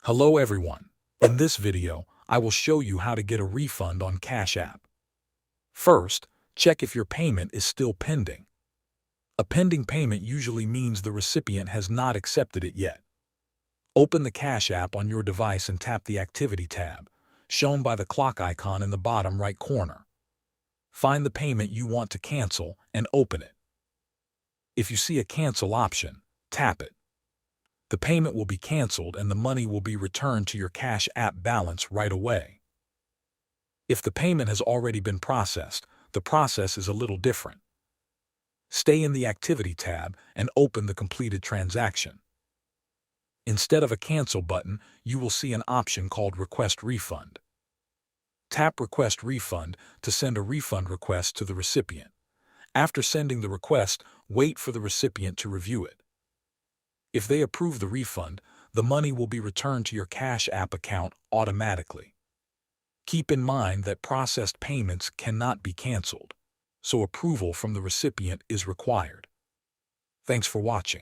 Hello everyone. In this video, I will show you how to get a refund on Cash App. First, check if your payment is still pending. A pending payment usually means the recipient has not accepted it yet. Open the Cash App on your device and tap the Activity tab, shown by the clock icon in the bottom right corner. Find the payment you want to cancel and open it. If you see a Cancel option, tap it. The payment will be canceled and the money will be returned to your Cash App balance right away. If the payment has already been processed, the process is a little different. Stay in the Activity tab and open the completed transaction. Instead of a Cancel button, you will see an option called Request Refund. Tap Request Refund to send a refund request to the recipient. After sending the request, wait for the recipient to review it. If they approve the refund, the money will be returned to your Cash App account automatically. Keep in mind that processed payments cannot be canceled, so approval from the recipient is required. Thanks for watching.